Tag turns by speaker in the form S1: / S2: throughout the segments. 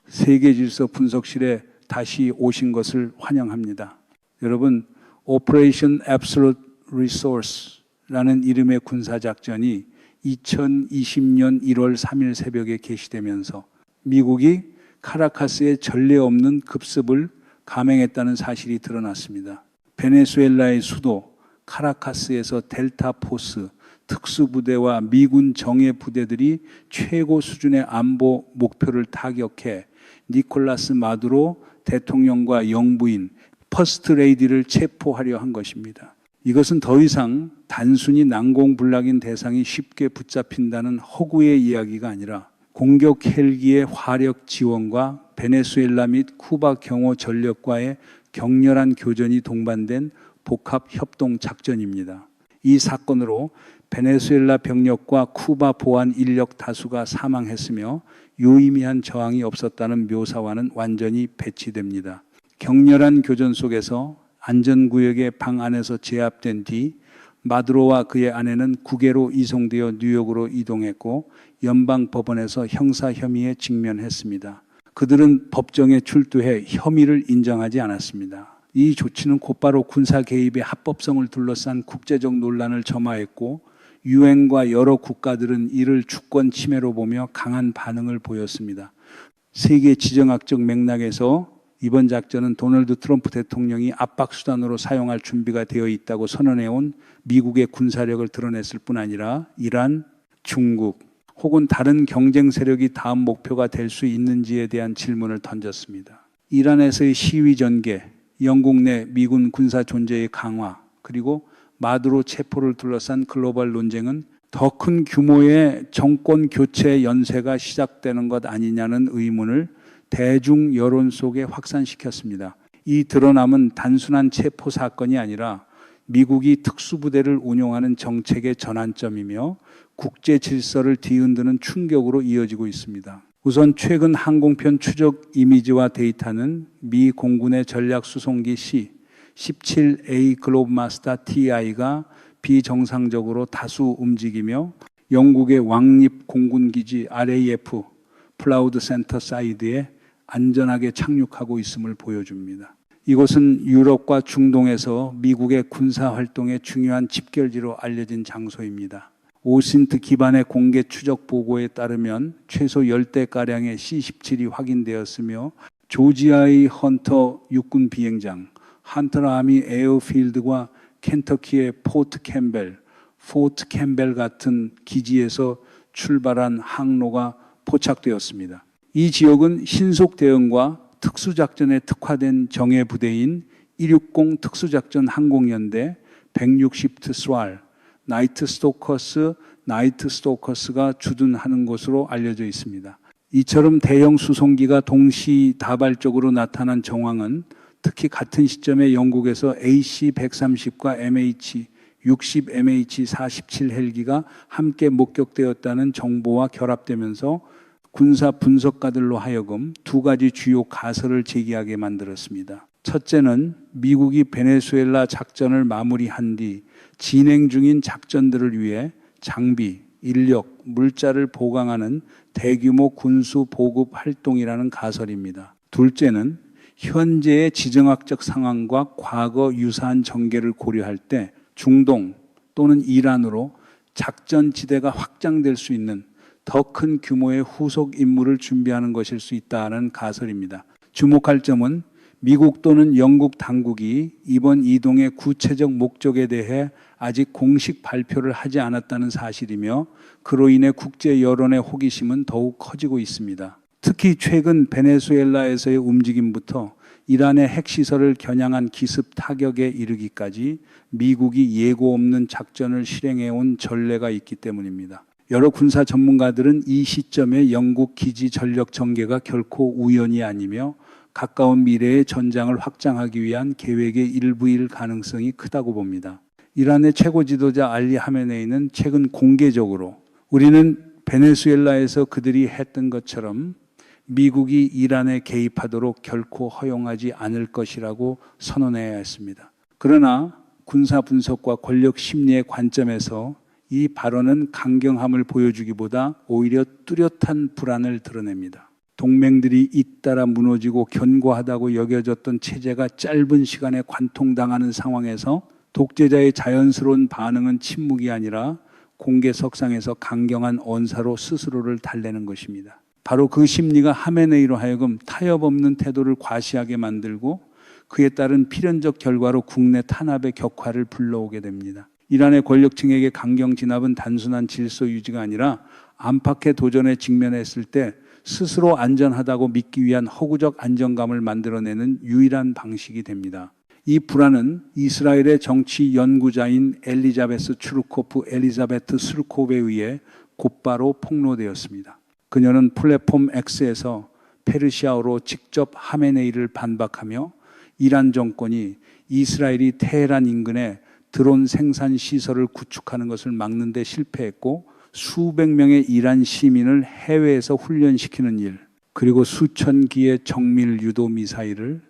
S1: 세계질서 분석실에 다시 오신 것을 환영합니다. 여러분, Operation Absolute Resource라는 이름의 군사작전이 2020년 1월 3일 새벽에 개시되면서 미국이 카라카스에 전례 없는 급습을 감행했다는 사실이 드러났습니다. 베네수엘라의 수도 카라카스에서 델타 포스, 특수부대와 미군 정예 부대들이 최고 수준의 안보 목표를 타격해 니콜라스 마두로 대통령과 영부인 퍼스트 레이디를 체포하려 한 것입니다. 이것은 더 이상 단순히 난공불락인 대상이 쉽게 붙잡힌다는 허구의 이야기가 아니라 공격 헬기의 화력 지원과 베네수엘라 및 쿠바 경호 전력과의 격렬한 교전이 동반된 복합 협동 작전입니다. 이 사건으로 베네수엘라 병력과 쿠바 보안 인력 다수가 사망했으며 유의미한 저항이 없었다는 묘사와는 완전히 배치됩니다. 격렬한 교전 속에서 안전구역의 방 안에서 제압된 뒤 마두로와 그의 아내는 국외로 이송되어 뉴욕으로 이동했고 연방법원에서 형사 혐의에 직면했습니다. 그들은 법정에 출두해 혐의를 인정하지 않았습니다. 이 조치는 곧바로 군사 개입의 합법성을 둘러싼 국제적 논란을 점화했고 유엔과 여러 국가들은 이를 주권 침해로 보며 강한 반응을 보였습니다. 세계 지정학적 맥락에서 이번 작전은 도널드 트럼프 대통령이 압박수단으로 사용할 준비가 되어 있다고 선언해온 미국의 군사력을 드러냈을 뿐 아니라 이란, 중국 혹은 다른 경쟁 세력이 다음 목표가 될 수 있는지에 대한 질문을 던졌습니다. 이란에서의 시위 전개, 영국 내 미군 군사 존재의 강화, 그리고 마두로 체포를 둘러싼 글로벌 논쟁은 더 큰 규모의 정권 교체 연쇄가 시작되는 것 아니냐는 의문을 대중 여론 속에 확산시켰습니다. 이 드러남은 단순한 체포 사건이 아니라 미국이 특수부대를 운용하는 정책의 전환점이며 국제 질서를 뒤흔드는 충격으로 이어지고 있습니다. 우선 최근 항공편 추적 이미지와 데이터는 미 공군의 전략 수송기 C-17A 글로브마스터 TI가 비정상적으로 다수 움직이며 영국의 왕립 공군기지 RAF 플라우드 센터 사이드에 안전하게 착륙하고 있음을 보여줍니다. 이곳은 유럽과 중동에서 미국의 군사활동의 중요한 집결지로 알려진 장소입니다. 오신트 기반의 공개 추적 보고에 따르면 최소 10대가량의 C-17이 확인되었으며 조지아의 헌터 육군 비행장, 헌터 아미 에어필드와 켄터키의 포트 캠벨 같은 기지에서 출발한 항로가 포착되었습니다. 이 지역은 신속 대응과 특수작전에 특화된 정예 부대인 160 특수작전 항공연대 160트 스왈, 나이트 스토커스가 주둔하는 곳으로 알려져 있습니다. 이처럼 대형 수송기가 동시다발적으로 나타난 정황은 특히 같은 시점에 영국에서 AC-130과 MH-60, MH-47 헬기가 함께 목격되었다는 정보와 결합되면서 군사 분석가들로 하여금 두 가지 주요 가설을 제기하게 만들었습니다. 첫째는 미국이 베네수엘라 작전을 마무리한 뒤 진행 중인 작전들을 위해 장비, 인력, 물자를 보강하는 대규모 군수 보급 활동이라는 가설입니다. 둘째는 현재의 지정학적 상황과 과거 유사한 전개를 고려할 때 중동 또는 이란으로 작전 지대가 확장될 수 있는 더 큰 규모의 후속 임무를 준비하는 것일 수 있다는 가설입니다. 주목할 점은 미국 또는 영국 당국이 이번 이동의 구체적 목적에 대해 아직 공식 발표를 하지 않았다는 사실이며 그로 인해 국제 여론의 호기심은 더욱 커지고 있습니다. 특히 최근 베네수엘라에서의 움직임부터 이란의 핵시설을 겨냥한 기습 타격에 이르기까지 미국이 예고 없는 작전을 실행해온 전례가 있기 때문입니다. 여러 군사 전문가들은 이 시점에 영국 기지 전력 전개가 결코 우연이 아니며 가까운 미래의 전장을 확장하기 위한 계획의 일부일 가능성이 크다고 봅니다. 이란의 최고 지도자 알리 하메네이는 최근 공개적으로 우리는 베네수엘라에서 그들이 했던 것처럼 미국이 이란에 개입하도록 결코 허용하지 않을 것이라고 선언해야 했습니다. 그러나 군사 분석과 권력 심리의 관점에서 이 발언은 강경함을 보여주기보다 오히려 뚜렷한 불안을 드러냅니다. 동맹들이 잇따라 무너지고 견고하다고 여겨졌던 체제가 짧은 시간에 관통당하는 상황에서 독재자의 자연스러운 반응은 침묵이 아니라 공개석상에서 강경한 언사로 스스로를 달래는 것입니다. 바로 그 심리가 하메네이로 하여금 타협 없는 태도를 과시하게 만들고 그에 따른 필연적 결과로 국내 탄압의 격화를 불러오게 됩니다. 이란의 권력층에게 강경 진압은 단순한 질서 유지가 아니라 안팎의 도전에 직면했을 때 스스로 안전하다고 믿기 위한 허구적 안정감을 만들어내는 유일한 방식이 됩니다. 이 불안은 이스라엘의 정치 연구자인 엘리자베트 스루코프에 의해 곧바로 폭로되었습니다. 그녀는 플랫폼 X에서 페르시아어로 직접 하메네이를 반박하며 이란 정권이 이스라엘이 테헤란 인근에 드론 생산 시설을 구축하는 것을 막는 데 실패했고 수백 명의 이란 시민을 해외에서 훈련시키는 일, 그리고 수천 기의 정밀 유도 미사일을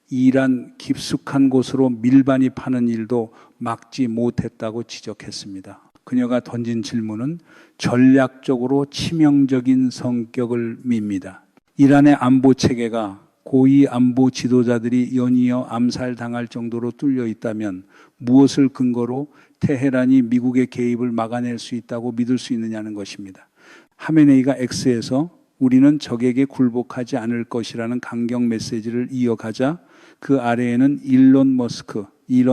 S1: 이란 깊숙한 곳으로 밀반이 파는 일도 막지 못했다고 지적했습니다. 그녀가 던진 질문은 전략적으로 치명적인 성격을 밉니다. 이란의 안보 체계가 고위 안보 지도자들이 연이어 암살당할 정도로 뚫려 있다면 무엇을 근거로 테헤란이 미국의 개입을 막아낼 수 있다고 믿을 수 있느냐는 것입니다. 하메네이가 X에서 우리는 적에게 굴복하지 않을 것이라는 강경 메시지를 이어가자 그 아래에는 일론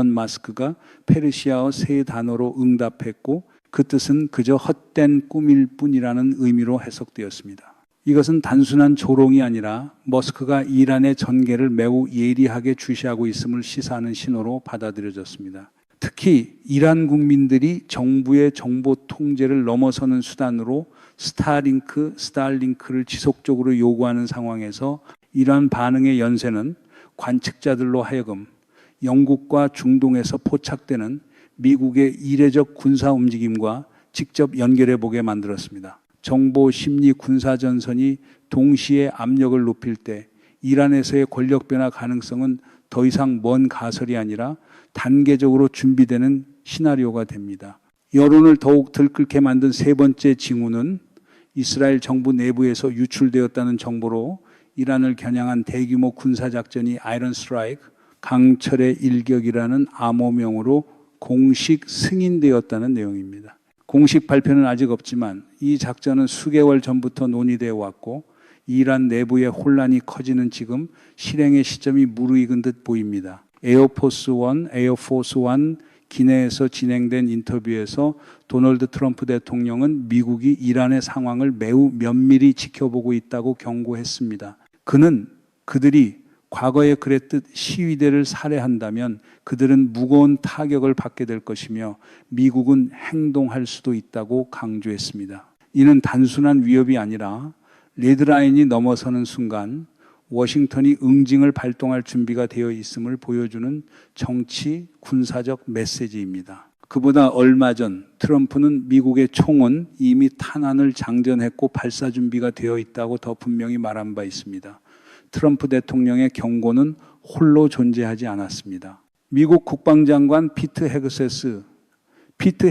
S1: 마스크가 페르시아어 세 단어로 응답했고 그 뜻은 그저 헛된 꿈일 뿐이라는 의미로 해석되었습니다. 이것은 단순한 조롱이 아니라 머스크가 이란의 전개를 매우 예리하게 주시하고 있음을 시사하는 신호로 받아들여졌습니다. 특히 이란 국민들이 정부의 정보 통제를 넘어서는 수단으로 스타링크를 지속적으로 요구하는 상황에서 이러한 반응의 연쇄는 관측자들로 하여금 영국과 중동에서 포착되는 미국의 이례적 군사 움직임과 직접 연결해 보게 만들었습니다. 정보, 심리, 군사 전선이 동시에 압력을 높일 때 이란에서의 권력 변화 가능성은 더 이상 먼 가설이 아니라 단계적으로 준비되는 시나리오가 됩니다. 여론을 더욱 들끓게 만든 세 번째 징후는 이스라엘 정부 내부에서 유출되었다는 정보로 이란을 겨냥한 대규모 군사작전이 아이런 스트라이크, 강철의 일격이라는 암호명으로 공식 승인되었다는 내용입니다. 공식 발표는 아직 없지만 이 작전은 수개월 전부터 논의되어 왔고 이란 내부의 혼란이 커지는 지금 실행의 시점이 무르익은 듯 보입니다. 에어포스 1 기내에서 진행된 인터뷰에서 도널드 트럼프 대통령은 미국이 이란의 상황을 매우 면밀히 지켜보고 있다고 경고했습니다. 그는 그들이 과거에 그랬듯 시위대를 살해한다면 그들은 무거운 타격을 받게 될 것이며 미국은 행동할 수도 있다고 강조했습니다. 이는 단순한 위협이 아니라 레드라인이 넘어서는 순간 워싱턴이 응징을 발동할 준비가 되어 있음을 보여주는 정치, 군사적 메시지입니다. 그보다 얼마 전 트럼프는 미국의 총은 이미 탄환을 장전했고 발사 준비가 되어 있다고 더 분명히 말한 바 있습니다. 트럼프 대통령의 경고는 홀로 존재하지 않았습니다. 미국 국방장관 피트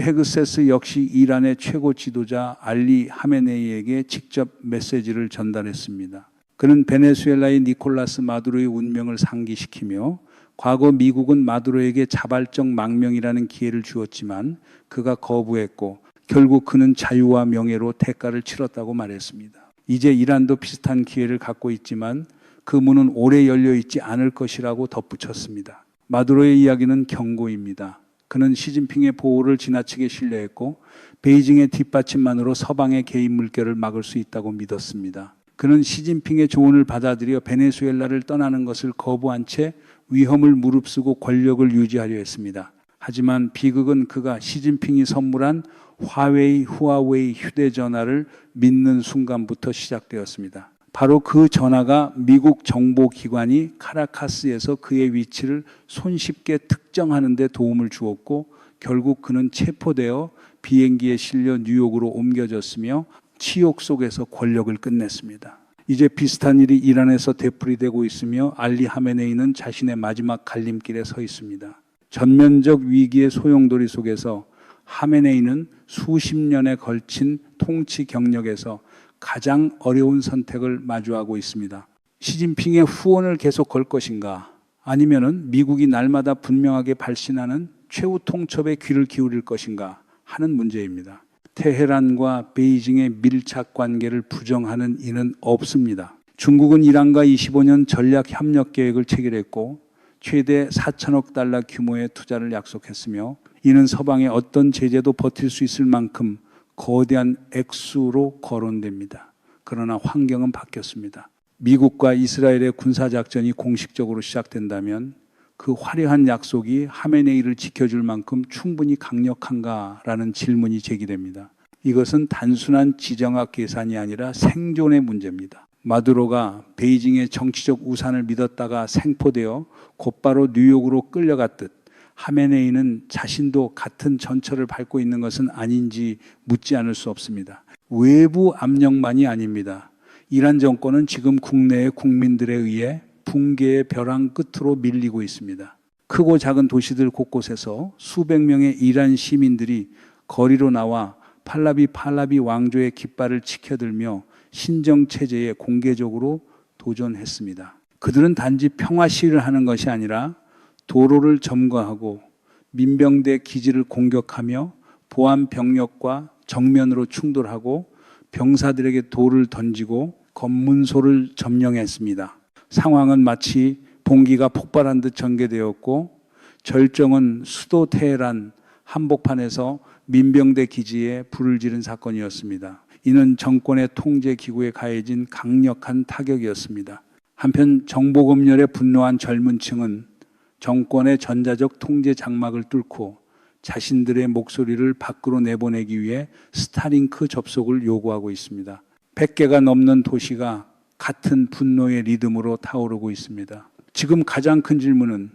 S1: 헤그세스 역시 이란의 최고 지도자 알리 하메네이에게 직접 메시지를 전달했습니다. 그는 베네수엘라의 니콜라스 마두로의 운명을 상기시키며 과거 미국은 마두로에게 자발적 망명이라는 기회를 주었지만 그가 거부했고 결국 그는 자유와 명예로 대가를 치렀다고 말했습니다. 이제 이란도 비슷한 기회를 갖고 있지만 그 문은 오래 열려 있지 않을 것이라고 덧붙였습니다. 마두로의 이야기는 경고입니다. 그는 시진핑의 보호를 지나치게 신뢰했고 베이징의 뒷받침만으로 서방의 개입 물결을 막을 수 있다고 믿었습니다. 그는 시진핑의 조언을 받아들여 베네수엘라를 떠나는 것을 거부한 채 위험을 무릅쓰고 권력을 유지하려 했습니다. 하지만 비극은 그가 시진핑이 선물한 후아웨이 휴대전화를 믿는 순간부터 시작되었습니다. 바로 그 전화가 미국 정보기관이 카라카스에서 그의 위치를 손쉽게 특정하는 데 도움을 주었고 결국 그는 체포되어 비행기에 실려 뉴욕으로 옮겨졌으며 치욕 속에서 권력을 끝냈습니다. 이제 비슷한 일이 이란에서 되풀이되고 있으며 알리 하메네이는 자신의 마지막 갈림길에 서 있습니다. 전면적 위기의 소용돌이 속에서 하메네이는 수십 년에 걸친 통치 경력에서 가장 어려운 선택을 마주하고 있습니다. 시진핑의 후원을 계속 걸 것인가? 아니면은 미국이 날마다 분명하게 발신하는 최후 통첩에 귀를 기울일 것인가 하는 문제입니다. 테헤란과 베이징의 밀착 관계를 부정하는 이는 없습니다. 중국은 이란과 25년 전략 협력 계획을 체결했고 최대 4천억 달러 규모의 투자를 약속했으며 이는 서방의 어떤 제재도 버틸 수 있을 만큼 거대한 액수로 거론됩니다. 그러나 환경은 바뀌었습니다. 미국과 이스라엘의 군사작전이 공식적으로 시작된다면 그 화려한 약속이 하메네이를 지켜줄 만큼 충분히 강력한가라는 질문이 제기됩니다. 이것은 단순한 지정학 계산이 아니라 생존의 문제입니다. 마두로가 베이징의 정치적 우산을 믿었다가 생포되어 곧바로 뉴욕으로 끌려갔듯 하메네이는 자신도 같은 전철을 밟고 있는 것은 아닌지 묻지 않을 수 없습니다. 외부 압력만이 아닙니다. 이란 정권은 지금 국내의 국민들에 의해 붕괴의 벼랑 끝으로 밀리고 있습니다. 크고 작은 도시들 곳곳에서 수백 명의 이란 시민들이 거리로 나와 팔라비 왕조의 깃발을 치켜들며 신정체제에 공개적으로 도전했습니다. 그들은 단지 평화 시위를 하는 것이 아니라 도로를 점거하고 민병대 기지를 공격하며 보안 병력과 정면으로 충돌하고 병사들에게 돌을 던지고 검문소를 점령했습니다. 상황은 마치 봉기가 폭발한 듯 전개되었고 절정은 수도 테헤란 한복판에서 민병대 기지에 불을 지른 사건이었습니다. 이는 정권의 통제 기구에 가해진 강력한 타격이었습니다. 한편 정보검열에 분노한 젊은 층은 정권의 전자적 통제 장막을 뚫고 자신들의 목소리를 밖으로 내보내기 위해 스타링크 접속을 요구하고 있습니다. 100개가 넘는 도시가 같은 분노의 리듬으로 타오르고 있습니다. 지금 가장 큰 질문은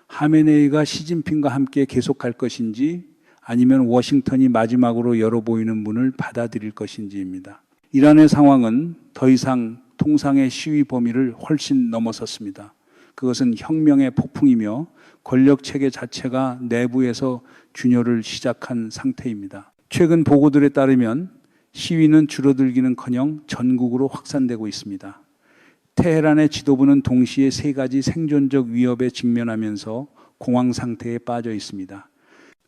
S1: 하메네이가 시진핑과 함께 계속할 것인지 아니면 워싱턴이 마지막으로 열어 보이는 문을 받아들일 것인지입니다. 이란의 상황은 더 이상 통상의 시위 범위를 훨씬 넘어섰습니다. 그것은 혁명의 폭풍이며 권력 체계 자체가 내부에서 균열을 시작한 상태입니다. 최근 보고들에 따르면 시위는 줄어들기는커녕 전국으로 확산되고 있습니다. 테헤란의 지도부는 동시에 세 가지 생존적 위협에 직면하면서 공황 상태에 빠져 있습니다.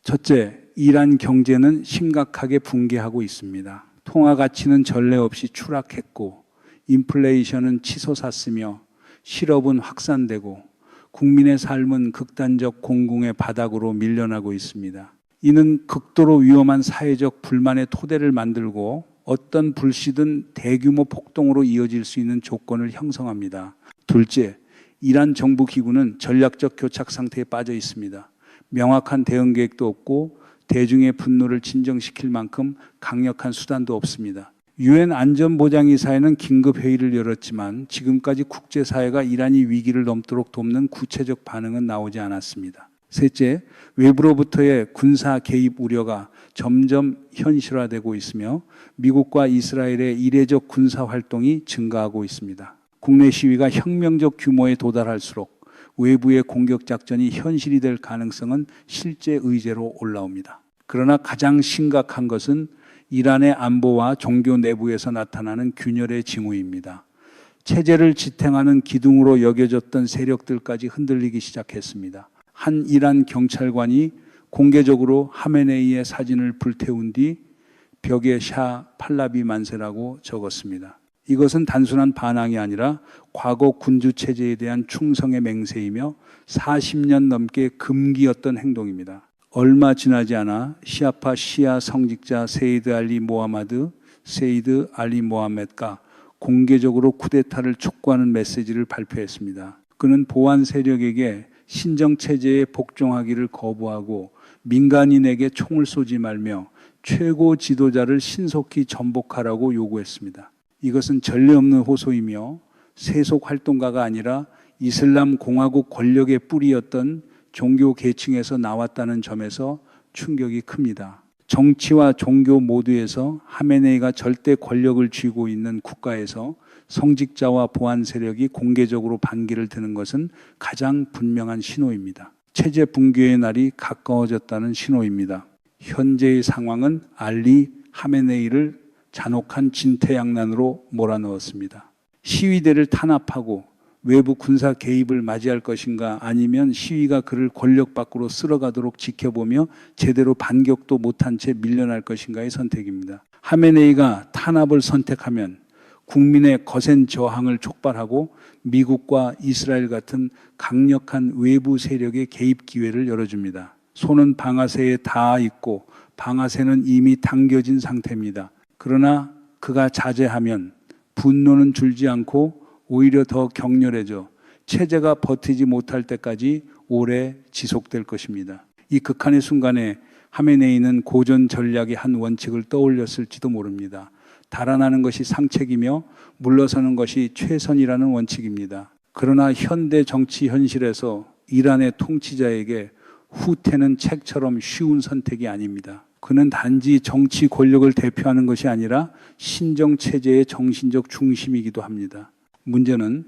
S1: 첫째, 이란 경제는 심각하게 붕괴하고 있습니다. 통화 가치는 전례 없이 추락했고 인플레이션은 치솟았으며 실업은 확산되고 국민의 삶은 극단적 공공의 바닥으로 밀려나고 있습니다. 이는 극도로 위험한 사회적 불만의 토대를 만들고 어떤 불씨든 대규모 폭동으로 이어질 수 있는 조건을 형성합니다. 둘째, 이란 정부 기구는 전략적 교착 상태에 빠져 있습니다. 명확한 대응 계획도 없고 대중의 분노를 진정시킬 만큼 강력한 수단도 없습니다. 유엔 안전보장이사회는 긴급회의를 열었지만 지금까지 국제사회가 이란이 위기를 넘도록 돕는 구체적 반응은 나오지 않았습니다. 셋째, 외부로부터의 군사 개입 우려가 점점 현실화되고 있으며 미국과 이스라엘의 이례적 군사 활동이 증가하고 있습니다. 국내 시위가 혁명적 규모에 도달할수록 외부의 공격 작전이 현실이 될 가능성은 실제 의제로 올라옵니다. 그러나 가장 심각한 것은 이란의 안보와 종교 내부에서 나타나는 균열의 징후입니다. 체제를 지탱하는 기둥으로 여겨졌던 세력들까지 흔들리기 시작했습니다. 한 이란 경찰관이 공개적으로 하메네이의 사진을 불태운 뒤 벽에 샤 팔라비 만세라고 적었습니다. 이것은 단순한 반항이 아니라 과거 군주 체제에 대한 충성의 맹세이며 40년 넘게 금기였던 행동입니다. 얼마 지나지 않아 시아파 시아 성직자 세이드 알리 모하메드가 공개적으로 쿠데타를 촉구하는 메시지를 발표했습니다. 그는 보안 세력에게 신정체제에 복종하기를 거부하고 민간인에게 총을 쏘지 말며 최고 지도자를 신속히 전복하라고 요구했습니다. 이것은 전례 없는 호소이며 세속 활동가가 아니라 이슬람 공화국 권력의 뿌리였던 종교 계층에서 나왔다는 점에서 충격이 큽니다. 정치와 종교 모두에서 하메네이가 절대 권력을 쥐고 있는 국가에서 성직자와 보안 세력이 공개적으로 반기를 드는 것은 가장 분명한 신호입니다. 체제 붕괴의 날이 가까워졌다는 신호입니다. 현재의 상황은 알리 하메네이를 잔혹한 진퇴양난으로 몰아넣었습니다. 시위대를 탄압하고 외부 군사 개입을 맞이할 것인가, 아니면 시위가 그를 권력 밖으로 쓸어가도록 지켜보며 제대로 반격도 못한 채 밀려날 것인가의 선택입니다. 하메네이가 탄압을 선택하면 국민의 거센 저항을 촉발하고 미국과 이스라엘 같은 강력한 외부 세력의 개입 기회를 열어줍니다. 손은 방아쇠에 닿아 있고 방아쇠는 이미 당겨진 상태입니다. 그러나 그가 자제하면 분노는 줄지 않고 오히려 더 격렬해져 체제가 버티지 못할 때까지 오래 지속될 것입니다. 이 극한의 순간에 하메네이는 고전 전략의 한 원칙을 떠올렸을지도 모릅니다. 달아나는 것이 상책이며 물러서는 것이 최선이라는 원칙입니다. 그러나 현대 정치 현실에서 이란의 통치자에게 후퇴는 책처럼 쉬운 선택이 아닙니다. 그는 단지 정치 권력을 대표하는 것이 아니라 신정체제의 정신적 중심이기도 합니다. 문제는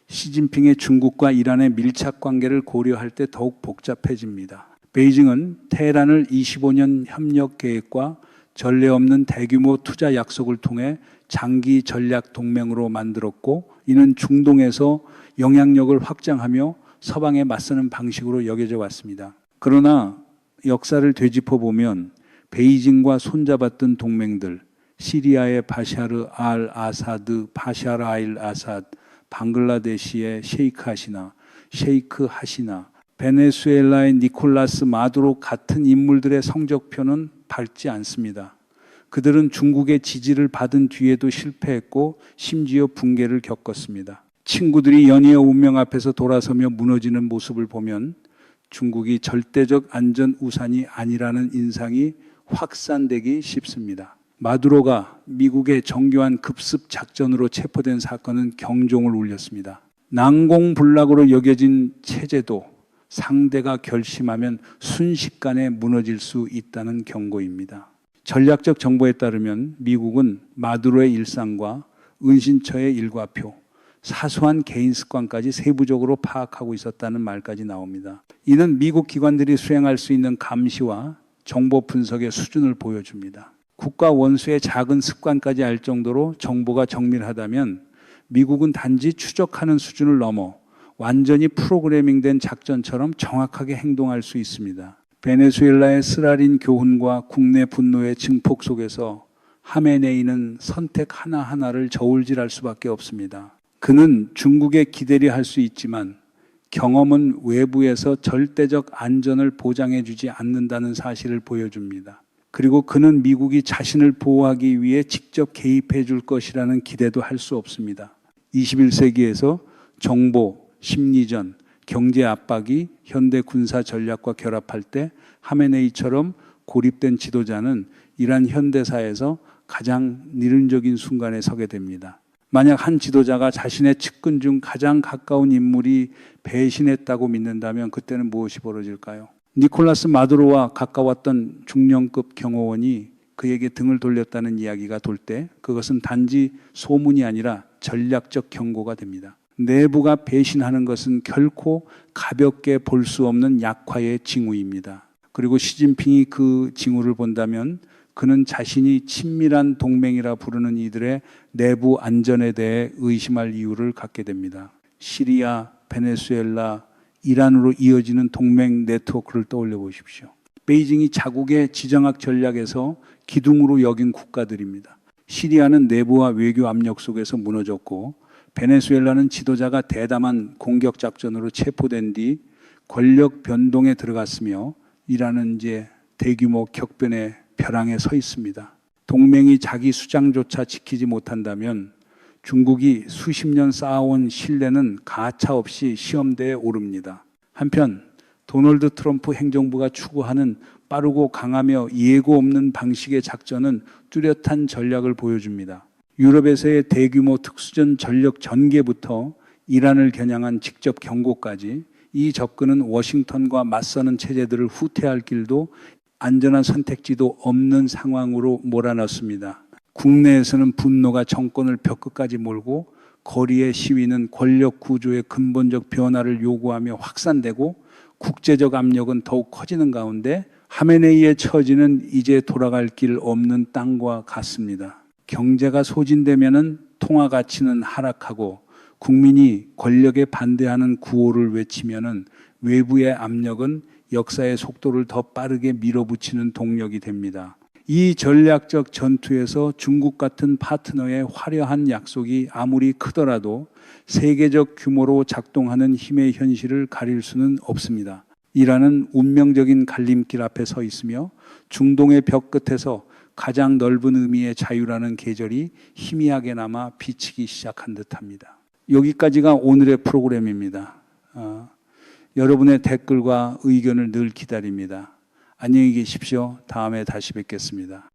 S1: 시진핑의 중국과 이란의 밀착 관계를 고려할 때 더욱 복잡해집니다. 베이징은 테헤란을 25년 협력 계획과 전례 없는 대규모 투자 약속을 통해 장기 전략 동맹으로 만들었고, 이는 중동에서 영향력을 확장하며 서방에 맞서는 방식으로 여겨져 왔습니다. 그러나 역사를 되짚어 보면 베이징과 손잡았던 동맹들, 시리아의 바샤르 알 아사드, 바샤르 아일 아사드, 방글라데시의 셰이크 하시나, 베네수엘라의 니콜라스 마두로 같은 인물들의 성적표는 밝지 않습니다. 그들은 중국의 지지를 받은 뒤에도 실패했고 심지어 붕괴를 겪었습니다. 친구들이 연이어 운명 앞에서 돌아서며 무너지는 모습을 보면 중국이 절대적 안전 우산이 아니라는 인상이 확산되기 쉽습니다. 마두로가 미국의 정교한 급습 작전으로 체포된 사건은 경종을 울렸습니다. 난공불락으로 여겨진 체제도 상대가 결심하면 순식간에 무너질 수 있다는 경고입니다. 전략적 정보에 따르면 미국은 마두로의 일상과 은신처의 일과표, 사소한 개인 습관까지 세부적으로 파악하고 있었다는 말까지 나옵니다. 이는 미국 기관들이 수행할 수 있는 감시와 정보 분석의 수준을 보여줍니다. 국가 원수의 작은 습관까지 알 정도로 정보가 정밀하다면 미국은 단지 추적하는 수준을 넘어 완전히 프로그래밍된 작전처럼 정확하게 행동할 수 있습니다. 베네수엘라의 쓰라린 교훈과 국내 분노의 증폭 속에서 하메네이는 선택 하나하나를 저울질할 수밖에 없습니다. 그는 중국에 기대려 할 수 있지만 경험은 외부에서 절대적 안전을 보장해 주지 않는다는 사실을 보여줍니다. 그리고 그는 미국이 자신을 보호하기 위해 직접 개입해 줄 것이라는 기대도 할 수 없습니다. 21세기에서 정보, 심리전, 경제 압박이 현대 군사 전략과 결합할 때 하메네이처럼 고립된 지도자는 이란 현대사에서 가장 니른적인 순간에 서게 됩니다. 만약 한 지도자가 자신의 측근 중 가장 가까운 인물이 배신했다고 믿는다면 그때는 무엇이 벌어질까요? 니콜라스 마두로와 가까웠던 중령급 경호원이 그에게 등을 돌렸다는 이야기가 돌 때 그것은 단지 소문이 아니라 전략적 경고가 됩니다. 내부가 배신하는 것은 결코 가볍게 볼 수 없는 약화의 징후입니다. 그리고 시진핑이 그 징후를 본다면 그는 자신이 친밀한 동맹이라 부르는 이들의 내부 안전에 대해 의심할 이유를 갖게 됩니다. 시리아, 베네수엘라, 이란으로 이어지는 동맹 네트워크를 떠올려 보십시오. 베이징이 자국의 지정학 전략에서 기둥으로 여긴 국가들입니다. 시리아는 내부와 외교 압력 속에서 무너졌고, 베네수엘라는 지도자가 대담한 공격 작전으로 체포된 뒤 권력 변동에 들어갔으며, 이란은 이제 대규모 격변의 벼랑에 서 있습니다. 동맹이 자기 수장조차 지키지 못한다면 중국이 수십 년 쌓아온 신뢰는 가차없이 시험대에 오릅니다. 한편 도널드 트럼프 행정부가 추구하는 빠르고 강하며 예고 없는 방식의 작전은 뚜렷한 전략을 보여줍니다. 유럽에서의 대규모 특수전 전력 전개부터 이란을 겨냥한 직접 경고까지 이 접근은 워싱턴과 맞서는 체제들을 후퇴할 길도 안전한 선택지도 없는 상황으로 몰아넣습니다. 국내에서는 분노가 정권을 벽끝까지 몰고 거리의 시위는 권력 구조의 근본적 변화를 요구하며 확산되고 국제적 압력은 더욱 커지는 가운데 하메네이의 처지는 이제 돌아갈 길 없는 땅과 같습니다. 경제가 소진되면은 통화 가치는 하락하고 국민이 권력에 반대하는 구호를 외치면은 외부의 압력은 역사의 속도를 더 빠르게 밀어붙이는 동력이 됩니다. 이 전략적 전투에서 중국 같은 파트너의 화려한 약속이 아무리 크더라도 세계적 규모로 작동하는 힘의 현실을 가릴 수는 없습니다. 이란은 운명적인 갈림길 앞에 서 있으며 중동의 벽 끝에서 가장 넓은 의미의 자유라는 계절이 희미하게 남아 비치기 시작한 듯합니다. 여기까지가 오늘의 프로그램입니다. 여러분의 댓글과 의견을 늘 기다립니다. 안녕히 계십시오. 다음에 다시 뵙겠습니다.